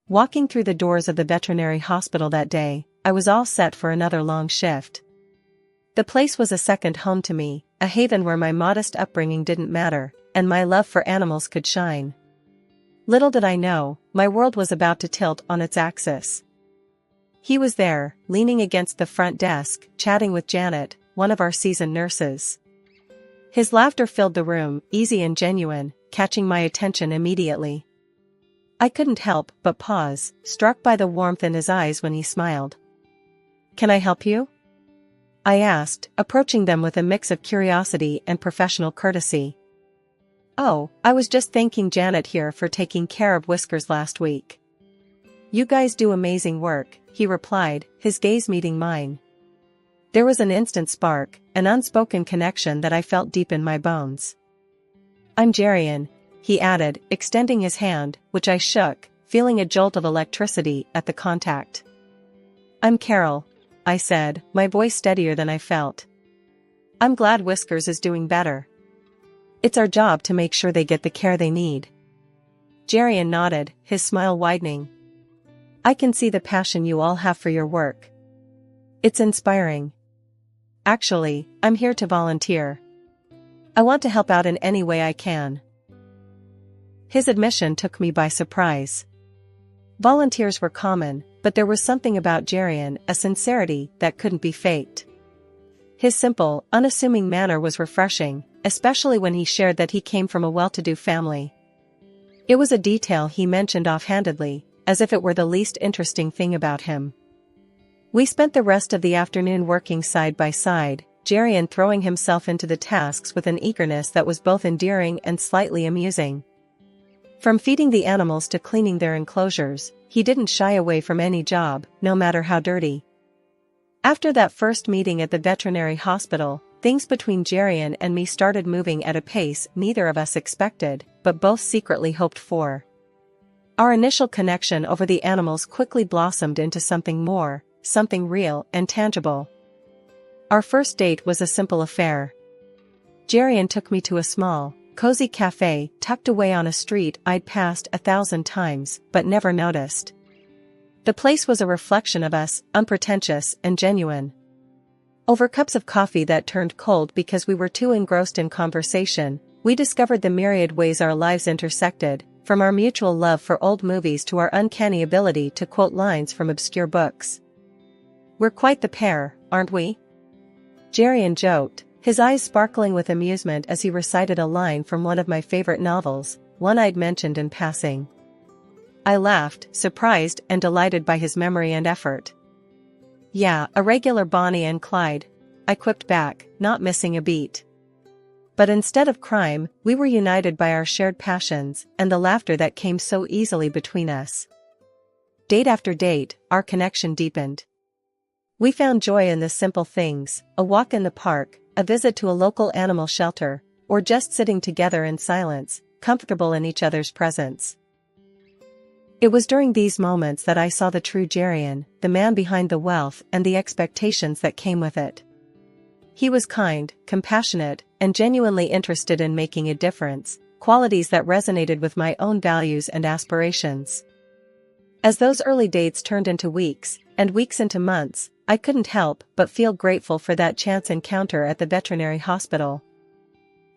Walking through the doors of the veterinary hospital that day, I was all set for another long shift. The place was a second home to me, a haven where my modest upbringing didn't matter, and my love for animals could shine. Little did I know, my world was about to tilt on its axis. He was there, leaning against the front desk, chatting with Janet, one of our seasoned nurses. His laughter filled the room, easy and genuine, catching my attention immediately. I couldn't help but pause, struck by the warmth in his eyes when he smiled. "Can I help you?" I asked, approaching them with a mix of curiosity and professional courtesy. "Oh, I was just thanking Janet here for taking care of Whiskers last week." "You guys do amazing work," he replied, his gaze meeting mine. There was an instant spark, an unspoken connection that I felt deep in my bones. "I'm Jerian," he added, extending his hand, which I shook, feeling a jolt of electricity at the contact. "I'm Carol," I said, my voice steadier than I felt. "I'm glad Whiskers is doing better. It's our job to make sure they get the care they need." Jerian nodded, his smile widening. "I can see the passion you all have for your work. It's inspiring. Actually, I'm here to volunteer. I want to help out in any way I can." His admission took me by surprise. Volunteers were common, but there was something about Jerian, a sincerity that couldn't be faked. His simple, unassuming manner was refreshing, especially when he shared that he came from a well-to-do family. It was a detail he mentioned offhandedly, as if it were the least interesting thing about him. We spent the rest of the afternoon working side by side, Jerian throwing himself into the tasks with an eagerness that was both endearing and slightly amusing. From feeding the animals to cleaning their enclosures, he didn't shy away from any job, no matter how dirty. After that first meeting at the veterinary hospital, things between Jerian and me started moving at a pace neither of us expected, but both secretly hoped for. Our initial connection over the animals quickly blossomed into something more, something real and tangible. Our first date was a simple affair. Jerian took me to a small, cozy cafe tucked away on a street I'd passed 1,000 times but never noticed. The place was a reflection of us, unpretentious and genuine. Over cups of coffee that turned cold because we were too engrossed in conversation, we discovered the myriad ways our lives intersected, from our mutual love for old movies to our uncanny ability to quote lines from obscure books. "We're quite the pair, aren't we?" Jerian joked, his eyes sparkling with amusement as he recited a line from one of my favorite novels, one I'd mentioned in passing. I laughed, surprised and delighted by his memory and effort. "Yeah, a regular Bonnie and Clyde," I quipped back, not missing a beat. But instead of crime, we were united by our shared passions and the laughter that came so easily between us. Date after date, our connection deepened. We found joy in the simple things, a walk in the park, a visit to a local animal shelter, or just sitting together in silence, comfortable in each other's presence. It was during these moments that I saw the true Jerian, the man behind the wealth and the expectations that came with it. He was kind, compassionate, and genuinely interested in making a difference, qualities that resonated with my own values and aspirations. As those early dates turned into weeks, and weeks into months, I couldn't help but feel grateful for that chance encounter at the veterinary hospital.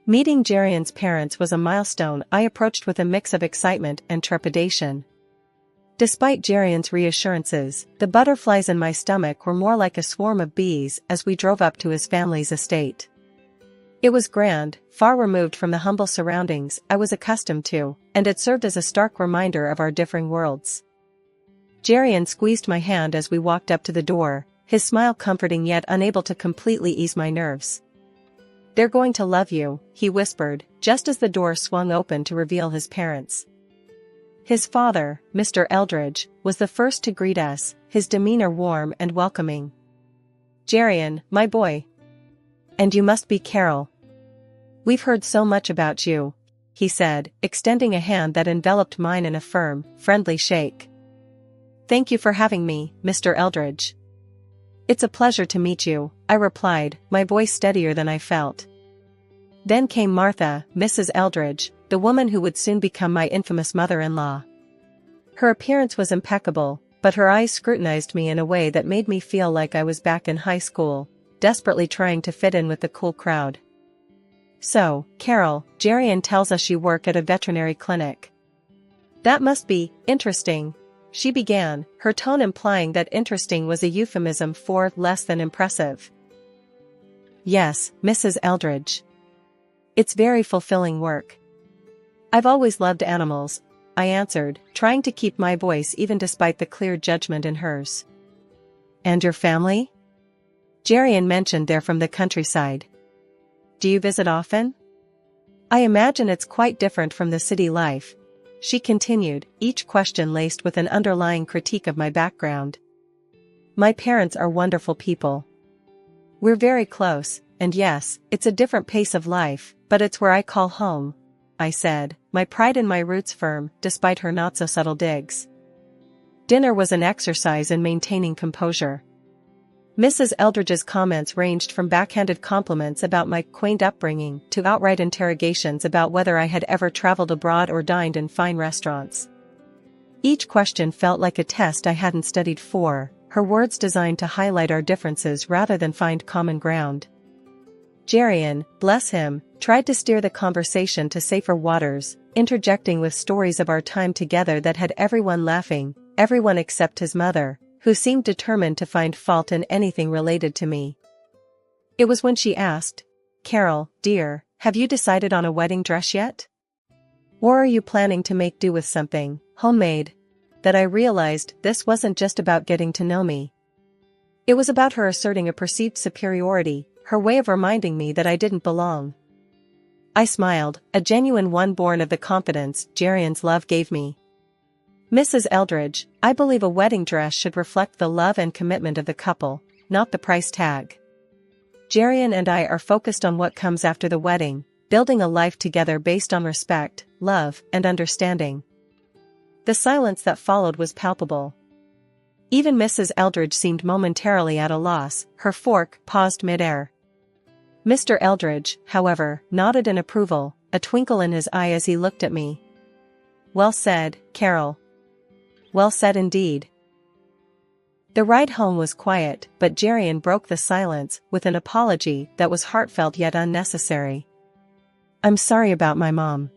Meeting Jerian's parents was a milestone I approached with a mix of excitement and trepidation. Despite Jerian's reassurances, the butterflies in my stomach were more like a swarm of bees as we drove up to his family's estate. It was grand, far removed from the humble surroundings I was accustomed to, and it served as a stark reminder of our differing worlds. Jerian squeezed my hand as we walked up to the door, his smile comforting yet unable to completely ease my nerves. "They're going to love you," he whispered, just as the door swung open to reveal his parents. His father, Mr. Eldridge, was the first to greet us, his demeanor warm and welcoming. "Jerian, my boy. And you must be Carol. We've heard so much about you," he said, extending a hand that enveloped mine in a firm, friendly shake. "Thank you for having me, Mr. Eldridge." "It's a pleasure to meet you," I replied, my voice steadier than I felt. Then came Martha, Mrs. Eldridge, the woman who would soon become my infamous mother-in-law. Her appearance was impeccable, but her eyes scrutinized me in a way that made me feel like I was back in high school, desperately trying to fit in with the cool crowd. "So, Carol, Jerian tells us you work at a veterinary clinic. That must be interesting," she began, her tone implying that interesting was a euphemism for less than impressive. "Yes, Mrs. Eldridge. It's very fulfilling work. I've always loved animals," I answered, trying to keep my voice even despite the clear judgment in hers. "And your family?" Jerian mentioned they're from the countryside. "Do you visit often?" "I imagine it's quite different from the city life," she continued, each question laced with an underlying critique of my background. "My parents are wonderful people. We're very close, and yes, it's a different pace of life, but it's where I call home," I said, my pride in my roots firm, despite her not-so-subtle digs. Dinner was an exercise in maintaining composure. Mrs. Eldridge's comments ranged from backhanded compliments about my quaint upbringing to outright interrogations about whether I had ever traveled abroad or dined in fine restaurants. Each question felt like a test I hadn't studied for, her words designed to highlight our differences rather than find common ground. Jerian, bless him, tried to steer the conversation to safer waters, interjecting with stories of our time together that had everyone laughing, everyone except his mother, who seemed determined to find fault in anything related to me. It was when she asked, "Carol, dear, have you decided on a wedding dress yet? Or are you planning to make do with something homemade?" that I realized this wasn't just about getting to know me. It was about her asserting a perceived superiority, her way of reminding me that I didn't belong. I smiled, a genuine one born of the confidence Jerian's love gave me. "Mrs. Eldridge, I believe a wedding dress should reflect the love and commitment of the couple, not the price tag. Jerian and I are focused on what comes after the wedding, building a life together based on respect, love, and understanding." The silence that followed was palpable. Even Mrs. Eldridge seemed momentarily at a loss, her fork paused mid-air. Mr. Eldridge, however, nodded in approval, a twinkle in his eye as he looked at me. "Well said, Carol. Well said indeed." The ride home was quiet, but Jerian broke the silence with an apology that was heartfelt yet unnecessary. "I'm sorry about my mom.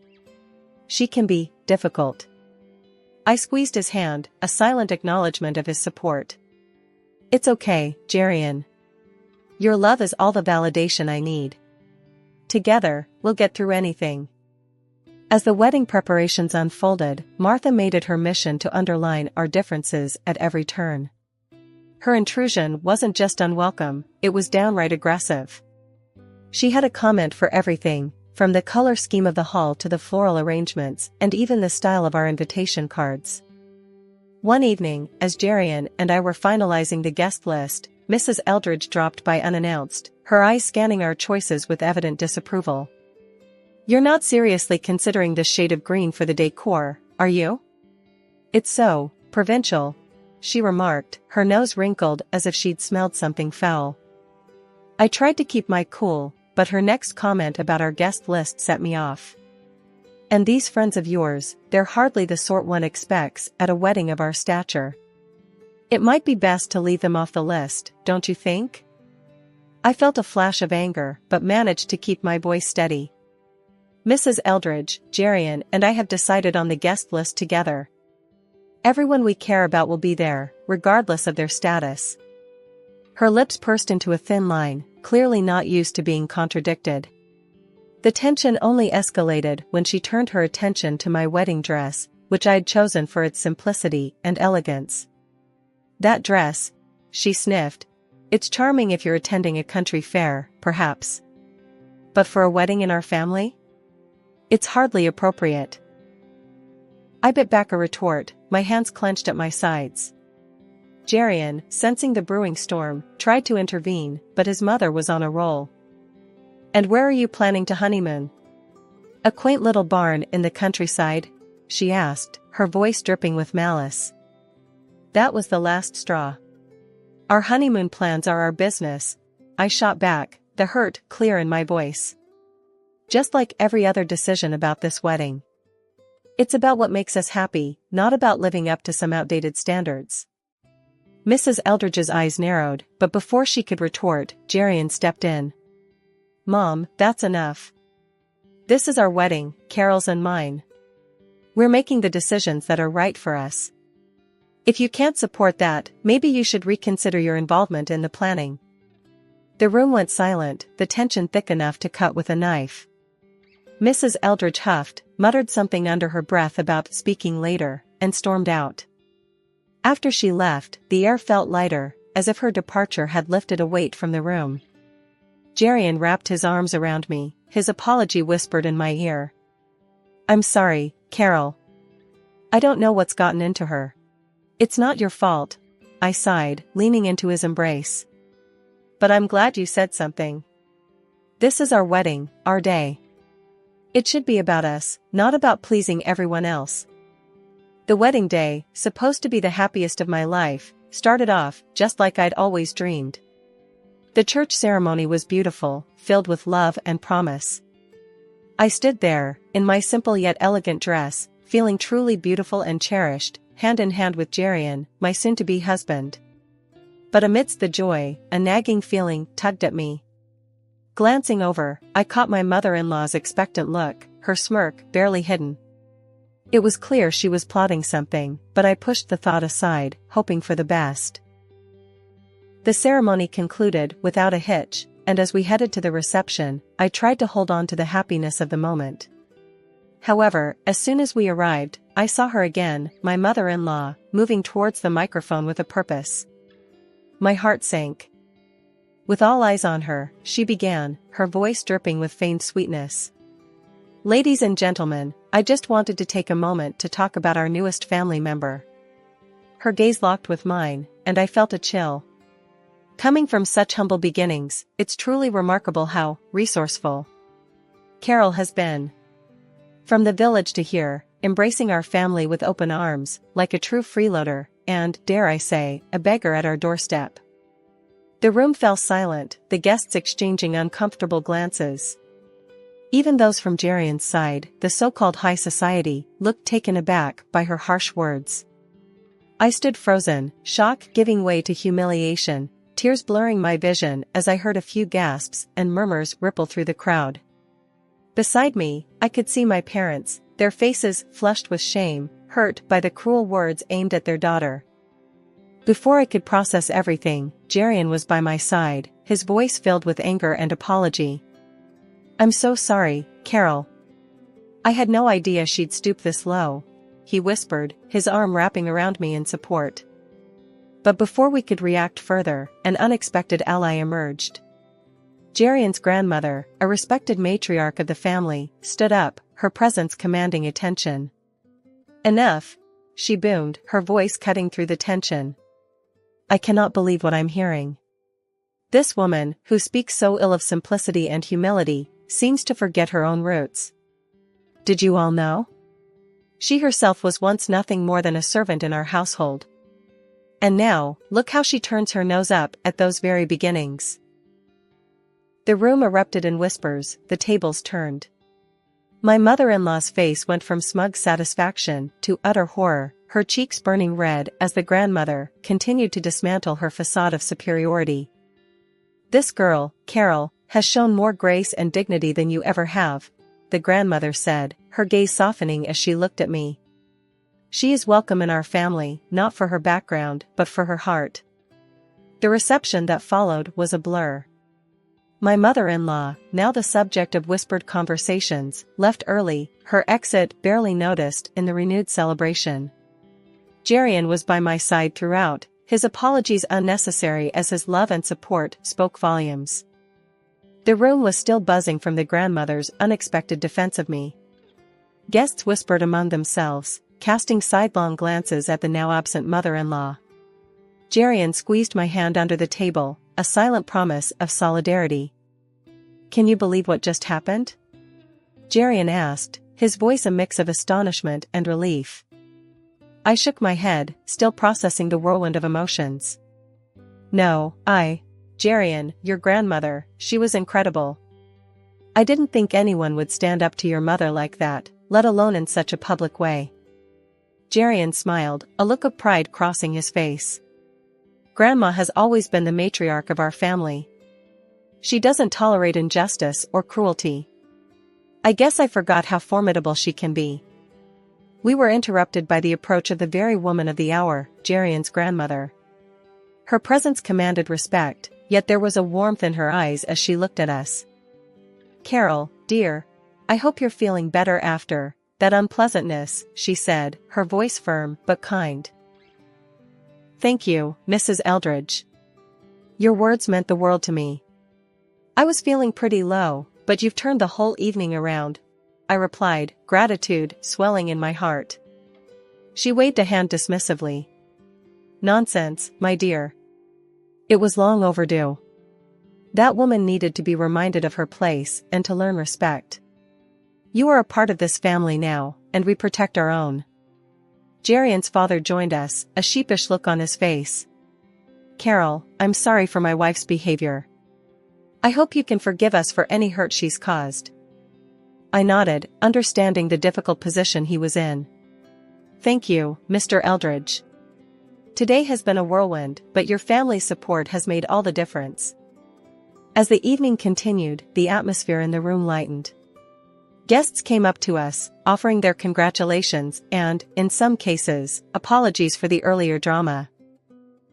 She can be difficult." I squeezed his hand, a silent acknowledgement of his support. "It's okay, Jerian. Your love is all the validation I need. Together, we'll get through anything." As the wedding preparations unfolded, Martha made it her mission to underline our differences at every turn. Her intrusion wasn't just unwelcome, it was downright aggressive. She had a comment for everything, from the color scheme of the hall to the floral arrangements, and even the style of our invitation cards. One evening, as Jerian and I were finalizing the guest list, Mrs. Eldridge dropped by unannounced, her eyes scanning our choices with evident disapproval. "You're not seriously considering this shade of green for the decor, are you? It's so provincial," she remarked, her nose wrinkled as if she'd smelled something foul. I tried to keep my cool, but her next comment about our guest list set me off. "And these friends of yours, they're hardly the sort one expects at a wedding of our stature. It might be best to leave them off the list, don't you think?" I felt a flash of anger, but managed to keep my voice steady. "Mrs. Eldridge, Jerian and I have decided on the guest list together. Everyone we care about will be there, regardless of their status." Her lips pursed into a thin line, clearly not used to being contradicted. The tension only escalated when she turned her attention to my wedding dress, which I'd chosen for its simplicity and elegance. "That dress," she sniffed. "It's charming if you're attending a country fair, perhaps. But for a wedding in our family? It's hardly appropriate." I bit back a retort, my hands clenched at my sides. Jerian, sensing the brewing storm, tried to intervene, but his mother was on a roll. "And where are you planning to honeymoon?" "A quaint little barn in the countryside?" she asked, her voice dripping with malice. That was the last straw. "Our honeymoon plans are our business," I shot back, the hurt clear in my voice. "Just like every other decision about this wedding." It's about what makes us happy, not about living up to some outdated standards. Mrs. Eldridge's eyes narrowed, but before she could retort, Jerian stepped in. Mom, that's enough. This is our wedding, Carol's and mine. We're making the decisions that are right for us. If you can't support that, maybe you should reconsider your involvement in the planning. The room went silent, the tension thick enough to cut with a knife. Mrs. Eldridge huffed, muttered something under her breath about speaking later, and stormed out. After she left, the air felt lighter, as if her departure had lifted a weight from the room. Jerian wrapped his arms around me, his apology whispered in my ear. I'm sorry, Carol. I don't know what's gotten into her. It's not your fault, I sighed, leaning into his embrace. But I'm glad you said something. This is our wedding, our day. It should be about us, not about pleasing everyone else. The wedding day, supposed to be the happiest of my life, started off just like I'd always dreamed. The church ceremony was beautiful, filled with love and promise. I stood there, in my simple yet elegant dress, feeling truly beautiful and cherished, hand in hand with Jerian, my soon-to-be husband. But amidst the joy, a nagging feeling tugged at me. Glancing over, I caught my mother-in-law's expectant look, her smirk barely hidden. It was clear she was plotting something, but I pushed the thought aside, hoping for the best. The ceremony concluded without a hitch, and as we headed to the reception, I tried to hold on to the happiness of the moment. However, as soon as we arrived, I saw her again, my mother-in-law, moving towards the microphone with a purpose. My heart sank. With all eyes on her, she began, her voice dripping with feigned sweetness. Ladies and gentlemen, I just wanted to take a moment to talk about our newest family member. Her gaze locked with mine, and I felt a chill. Coming from such humble beginnings, it's truly remarkable how resourceful Carol has been. From the village to here, embracing our family with open arms, like a true freeloader, and, dare I say, a beggar at our doorstep. The room fell silent, the guests exchanging uncomfortable glances. Even those from Jerian's side, the so-called high society, looked taken aback by her harsh words. I stood frozen, shock giving way to humiliation, tears blurring my vision as I heard a few gasps and murmurs ripple through the crowd. Beside me, I could see my parents, their faces flushed with shame, hurt by the cruel words aimed at their daughter. Before I could process everything, Jerian was by my side, his voice filled with anger and apology. I'm so sorry, Carol. I had no idea she'd stoop this low, he whispered, his arm wrapping around me in support. But before we could react further, an unexpected ally emerged. Jerian's grandmother, a respected matriarch of the family, stood up, her presence commanding attention. Enough, she boomed, her voice cutting through the tension. I cannot believe what I'm hearing. This woman, who speaks so ill of simplicity and humility, seems to forget her own roots. Did you all know? She herself was once nothing more than a servant in our household. And now, look how she turns her nose up at those very beginnings. The room erupted in whispers, the tables turned. My mother-in-law's face went from smug satisfaction to utter horror, her cheeks burning red as the grandmother continued to dismantle her facade of superiority. This girl, Carol, has shown more grace and dignity than you ever have, the grandmother said, her gaze softening as she looked at me. She is welcome in our family, not for her background, but for her heart. The reception that followed was a blur. My mother-in-law, now the subject of whispered conversations, left early, her exit barely noticed in the renewed celebration. Jerian was by my side throughout, his apologies unnecessary as his love and support spoke volumes. The room was still buzzing from the grandmother's unexpected defense of me. Guests whispered among themselves, casting sidelong glances at the now absent mother-in-law. Jerian squeezed my hand under the table, a silent promise of solidarity. Can you believe what just happened? Jerian asked, his voice a mix of astonishment and relief. I shook my head, still processing the whirlwind of emotions. No, Jerian, your grandmother, she was incredible. I didn't think anyone would stand up to your mother like that, let alone in such a public way. Jerian smiled, a look of pride crossing his face. Grandma has always been the matriarch of our family. She doesn't tolerate injustice or cruelty. I guess I forgot how formidable she can be. We were interrupted by the approach of the very woman of the hour, Jerian's grandmother. Her presence commanded respect, yet there was a warmth in her eyes as she looked at us. "Carol, dear, I hope you're feeling better after that unpleasantness," she said, her voice firm but kind. "Thank you, Mrs. Eldridge. Your words meant the world to me. I was feeling pretty low, but you've turned the whole evening around," I replied, gratitude swelling in my heart. She waved a hand dismissively. "Nonsense, my dear. It was long overdue. That woman needed to be reminded of her place and to learn respect. You are a part of this family now, and we protect our own." Jerian's father joined us, a sheepish look on his face. "Carol, I'm sorry for my wife's behavior. I hope you can forgive us for any hurt she's caused." I nodded, understanding the difficult position he was in. "Thank you, Mr. Eldridge. Today has been a whirlwind, but your family's support has made all the difference." As the evening continued, the atmosphere in the room lightened. Guests came up to us, offering their congratulations and, in some cases, apologies for the earlier drama.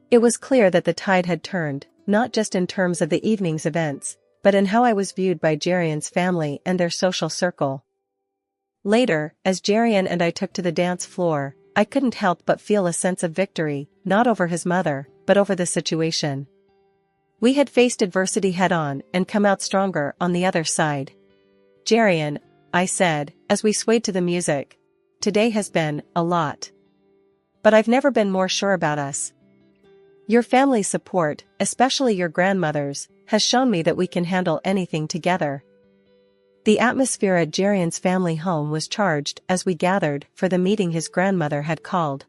It was clear that the tide had turned, not just in terms of the evening's events, but in how I was viewed by Jerian's family and their social circle. Later, as Jerian and I took to the dance floor, I couldn't help but feel a sense of victory, not over his mother, but over the situation. We had faced adversity head-on and come out stronger on the other side. "Jerian," I said, as we swayed to the music, "today has been a lot. But I've never been more sure about us. Your family's support, especially your grandmother's, has shown me that we can handle anything together." The atmosphere at Jerian's family home was charged as we gathered for the meeting his grandmother had called.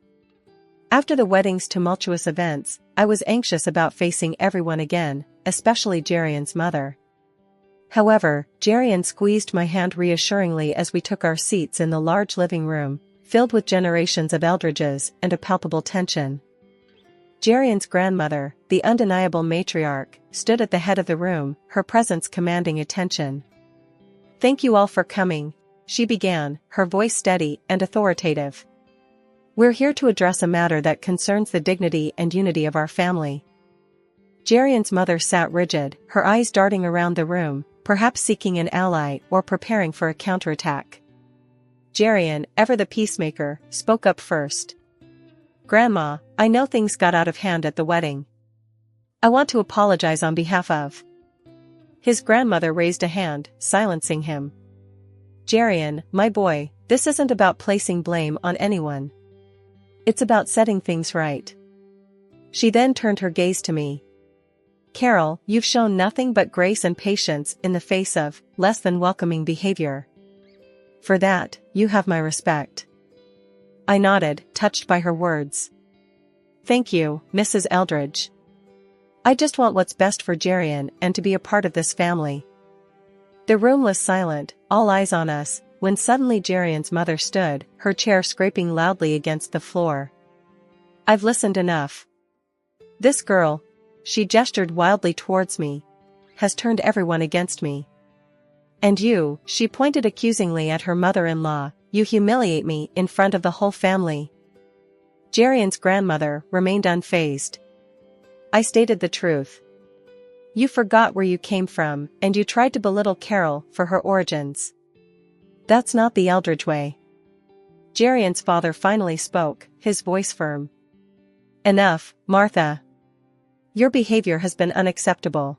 After the wedding's tumultuous events, I was anxious about facing everyone again, especially Jerian's mother. However, Jerian squeezed my hand reassuringly as we took our seats in the large living room, filled with generations of Eldridges and a palpable tension. Jerian's grandmother, the undeniable matriarch, stood at the head of the room, her presence commanding attention. "Thank you all for coming," she began, her voice steady and authoritative. "We're here to address a matter that concerns the dignity and unity of our family." Jerian's mother sat rigid, her eyes darting around the room, perhaps seeking an ally or preparing for a counterattack. Jerian, ever the peacemaker, spoke up first. "Grandma, I know things got out of hand at the wedding. I want to apologize on behalf of—" His grandmother raised a hand, silencing him. "Jerian, my boy, this isn't about placing blame on anyone. It's about setting things right." She then turned her gaze to me. "Carol, you've shown nothing but grace and patience in the face of less than welcoming behavior. For that, you have my respect." I nodded, touched by her words. "Thank you, Mrs. Eldridge. I just want what's best for Jerian and to be a part of this family." The room was silent, all eyes on us, when suddenly Jerian's mother stood, her chair scraping loudly against the floor. "I've listened enough. This girl," she gestured wildly towards me, "has turned everyone against me. And you," she pointed accusingly at her mother-in-law, "you humiliate me in front of the whole family." Jerian's grandmother remained unfazed. "I stated the truth. You forgot where you came from, and you tried to belittle Carol for her origins. That's not the Eldridge way." Jerian's father finally spoke, his voice firm. "Enough, Martha. Your behavior has been unacceptable.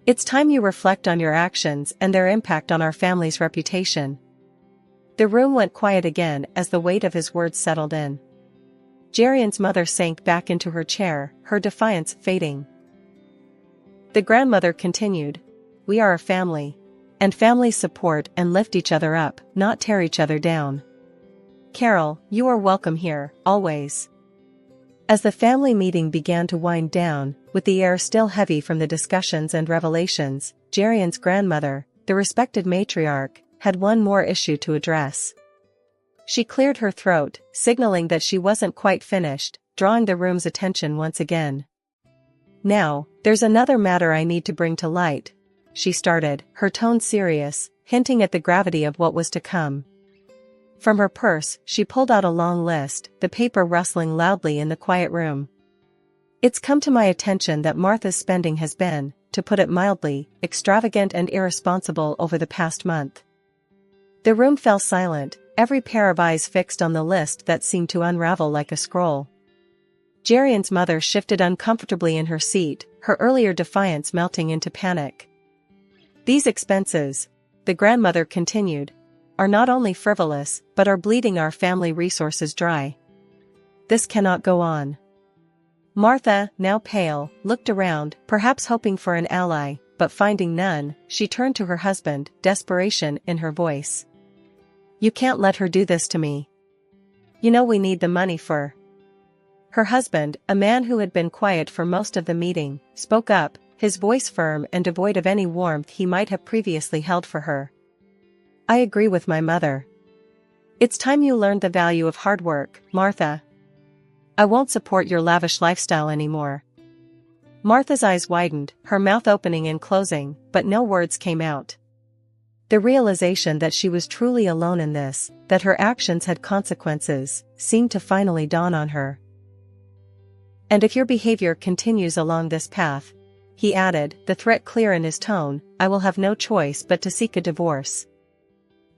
It's time you reflect on your actions and their impact on our family's reputation." The room went quiet again as the weight of his words settled in. Jerian's mother sank back into her chair, her defiance fading. The grandmother continued, "We are a family. And families support and lift each other up, not tear each other down. Carol, you are welcome here, always." As the family meeting began to wind down, with the air still heavy from the discussions and revelations, Jerian's grandmother, the respected matriarch, had one more issue to address. She cleared her throat, signaling that she wasn't quite finished, drawing the room's attention once again. "Now, there's another matter I need to bring to light," she started, her tone serious, hinting at the gravity of what was to come. From her purse, she pulled out a long list, the paper rustling loudly in the quiet room. "It's come to my attention that Martha's spending has been, to put it mildly, extravagant and irresponsible over the past month." The room fell silent, every pair of eyes fixed on the list that seemed to unravel like a scroll. Jerian's mother shifted uncomfortably in her seat, her earlier defiance melting into panic. "These expenses," the grandmother continued, "are not only frivolous, but are bleeding our family resources dry. This cannot go on." Martha, now pale, looked around, perhaps hoping for an ally, but finding none, she turned to her husband, desperation in her voice. "You can't let her do this to me. You know we need the money for..." Her husband, a man who had been quiet for most of the meeting, spoke up, his voice firm and devoid of any warmth he might have previously held for her. "I agree with my mother. It's time you learned the value of hard work, Martha. I won't support your lavish lifestyle anymore." Martha's eyes widened, her mouth opening and closing, but no words came out. The realization that she was truly alone in this, that her actions had consequences, seemed to finally dawn on her. "And if your behavior continues along this path," he added, the threat clear in his tone, "I will have no choice but to seek a divorce.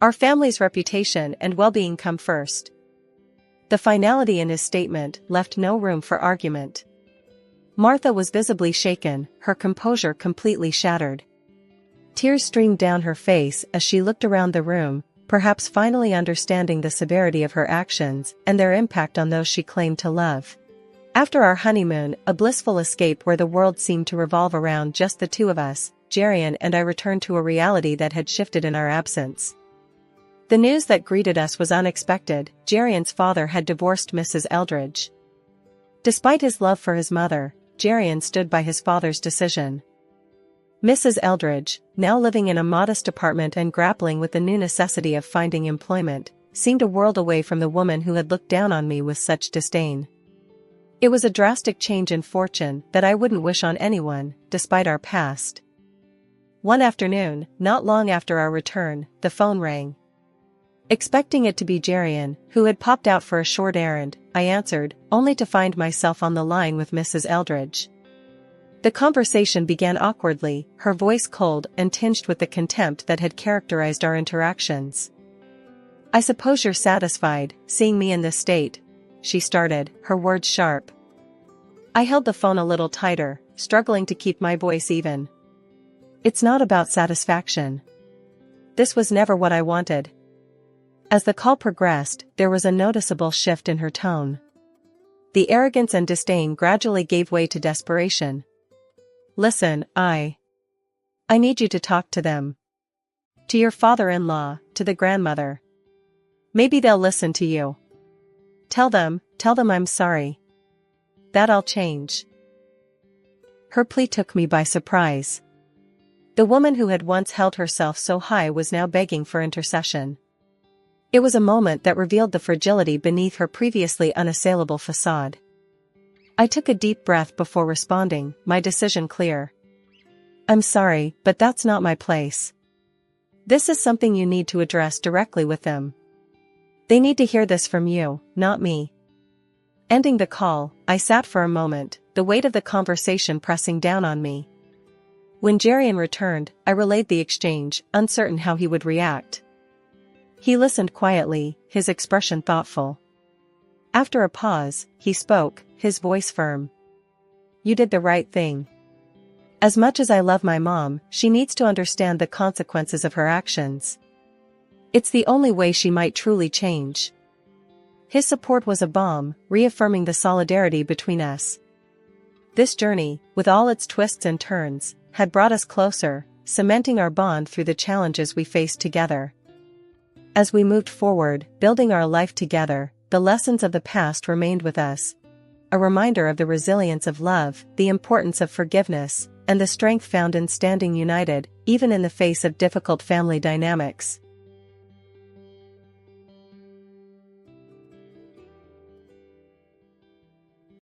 Our family's reputation and well-being come first." The finality in his statement left no room for argument. Martha was visibly shaken, her composure completely shattered. Tears streamed down her face as she looked around the room, perhaps finally understanding the severity of her actions and their impact on those she claimed to love. "After our honeymoon, a blissful escape where the world seemed to revolve around just the two of us, Jerian and I returned to a reality that had shifted in our absence. The news that greeted us was unexpected. Jerian's father had divorced Mrs. Eldridge. Despite his love for his mother, Jerian stood by his father's decision. Mrs. Eldridge, now living in a modest apartment and grappling with the new necessity of finding employment, seemed a world away from the woman who had looked down on me with such disdain. It was a drastic change in fortune that I wouldn't wish on anyone, despite our past. One afternoon, not long after our return, the phone rang. Expecting it to be Jerian, who had popped out for a short errand, I answered, only to find myself on the line with Mrs. Eldridge. The conversation began awkwardly, her voice cold and tinged with the contempt that had characterized our interactions. "I suppose you're satisfied, seeing me in this state," she started, her words sharp. I held the phone a little tighter, struggling to keep my voice even. "It's not about satisfaction. This was never what I wanted." As the call progressed, there was a noticeable shift in her tone. The arrogance and disdain gradually gave way to desperation. "Listen, I need you to talk to them. To your father-in-law, to the grandmother. Maybe they'll listen to you. Tell them I'm sorry. That I'll change." Her plea took me by surprise. The woman who had once held herself so high was now begging for intercession. It was a moment that revealed the fragility beneath her previously unassailable facade. I took a deep breath before responding, my decision clear. "I'm sorry, but that's not my place. This is something you need to address directly with them. They need to hear this from you, not me." Ending the call, I sat for a moment, the weight of the conversation pressing down on me. When Jerian returned, I relayed the exchange, uncertain how he would react. He listened quietly, his expression thoughtful. After a pause, he spoke, his voice firm. "You did the right thing. As much as I love my mom, she needs to understand the consequences of her actions. It's the only way she might truly change." His support was a balm, reaffirming the solidarity between us. This journey, with all its twists and turns, had brought us closer, cementing our bond through the challenges we faced together. As we moved forward, building our life together, the lessons of the past remained with us. A reminder of the resilience of love, the importance of forgiveness, and the strength found in standing united, even in the face of difficult family dynamics.